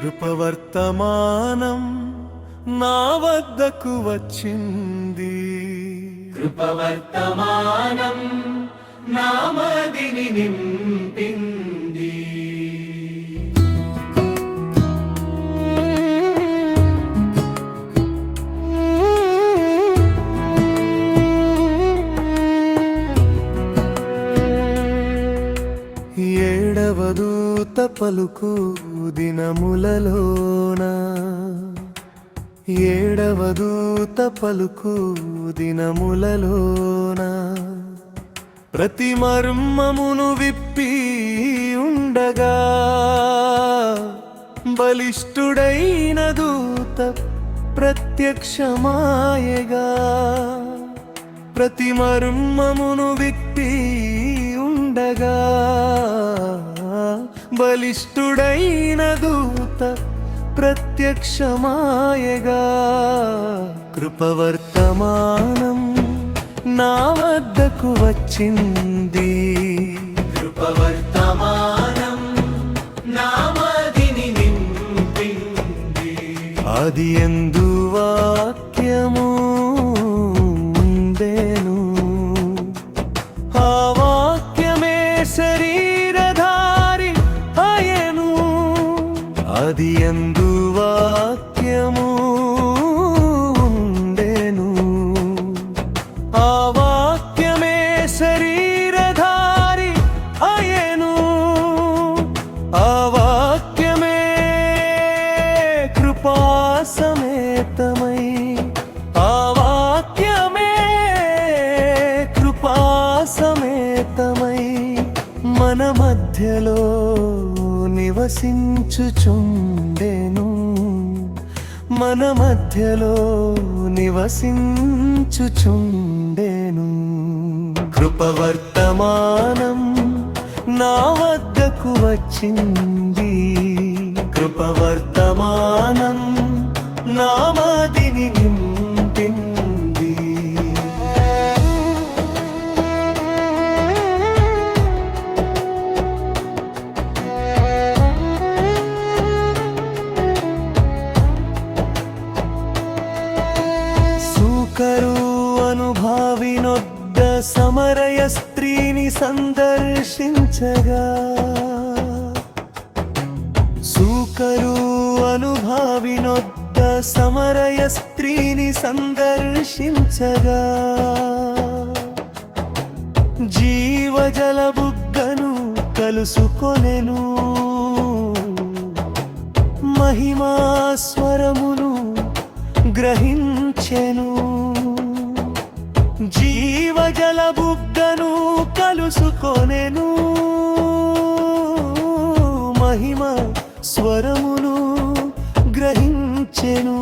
కృపవర్తమానం నా వద్దకు వచ్చింది. కృపవర్తమానం నా మదిని నింపింది. ఏడవ దూత పలుకు దినములలోన, ఏడవ దూత పలుకు దినములలోన ప్రతి మర్మమును విప్పి ఉండగా, బలిష్ఠుడైన దూత ప్రత్యక్షమాయగా. ప్రతి మర్మమును విప్పి ఉండగా, బలిష్ఠుడైన దూత ప్రత్యక్షమాయగా. కృపవర్తమానం నా వద్దకు వచ్చింది. కృపవర్తమానం నా మదిని నింపింది. అది యందు వాక్యము ఉండెను, ఆ వాక్యమే శరీరధారి అయెను. అది యందు వాక్యము ఉండెను, ఆ వాక్యమే శరీరధారి అయెను. ఆ వాక్యమే కృపా సమేతమై, ఆ వాక్యమే కృపా సమేతమై మన మధ్యలో నివసించుచుండెను, మన మధ్యలో నివసించుచుండెను. కృపవర్తమానం నా వద్దకు వచ్చింది. కృపవర్తమానం నా మదిని నింపింది. సూకరు అనుభావినొద్ద సమరయ స్త్రీని సందర్శించగా, సూకరు అనుభావినొద్ద సమరయ స్త్రీని సందర్శించగా, జీవజల బుగ్గను కలుసుకొనెను, మహిమా స్వరమును గ్రహించెను. జీవజల బుగ్గను కలుసుకొనెను, మహిమ స్వరమును గ్రహించెను.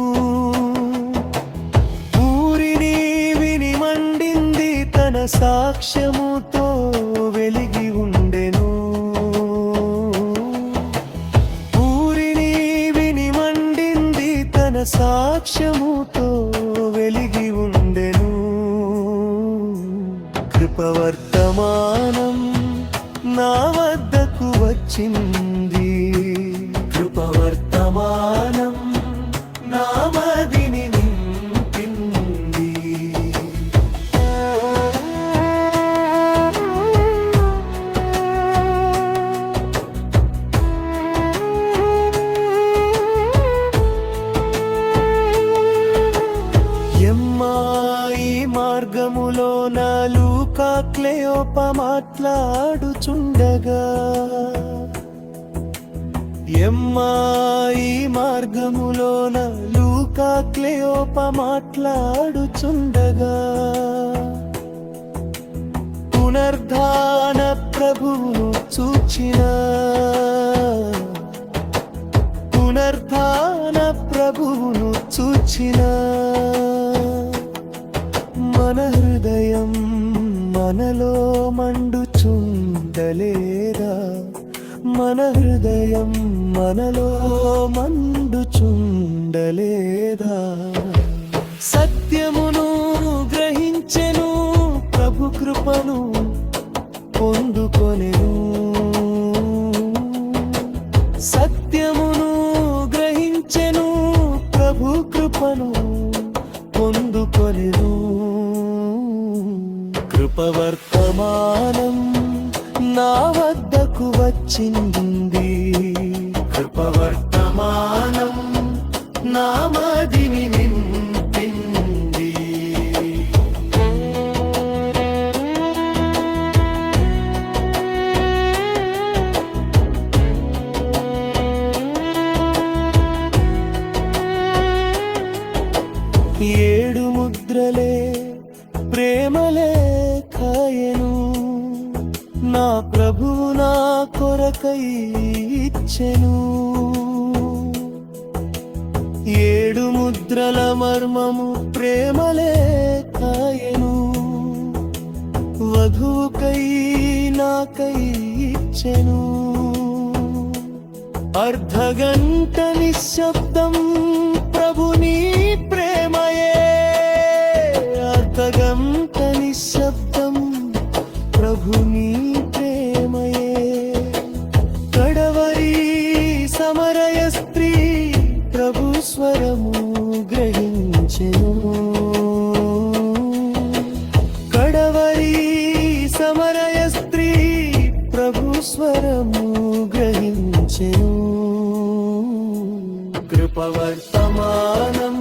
ఊరిని విని మండింది, తన సాక్ష్యముతో వెలిగి ఉండెను. ఊరిని విని మండింది, తన సాక్ష్యముతో వెలిగి ఉండెను. కృపవర్తమానం నా వద్దకు వచ్చింది. కృపవర్తమానం నా మదిని నింపింది. ఎమ్మాయి మార్గములో నా లూకా క్లెయోప మాట్లాడుచుండగా, ఎమ్మాయి మార్గములోన లూకా క్లెయోప మాట్లాడుచుండగా, పునర్ధాన ప్రభువును చూచిన, పునర్ధాన ప్రభువును చూచిన. మన హృదయం మనలో మండుచుండలేదా, మన హృదయం మనలో మండుచుండలేదా. సత్యమును గ్రహించెను, ప్రభు కృపను పొందుకొనెను. సత్యమును గ్రహించెను ప్రభు కృపను పొందుకొనెను కృపవర్తమానం నా వద్దకు వచ్చింది కృపవర్తమానం నా మదిని నింపింది 7 ముద్రలే ప్రేమలే కాయను నా ప్రభువు నా కొరకై ఇచ్చెను 7 ముద్రల మర్మము ప్రేమలే కాయను వధువుకై నాకై ఇచ్చెను అర్ధగంట నిశ్శబ్దం ప్రభుని ప్రేమయే అర్ధగంట నిశ్శబ్దం ప్రభుని ప్రేమయే కడవరి సమరయ స్త్రీ ప్రభు స్వరము గ్రహించెను కడవరి సమరయ స్త్రీ ప్రభు స్వరము గ్రహించెను కృపవర్తమానం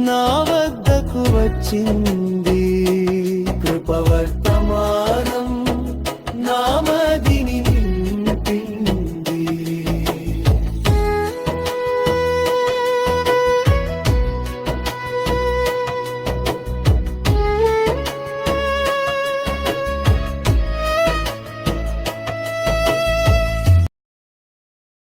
నా వద్దకు వచ్చింది కృపవర్తమానం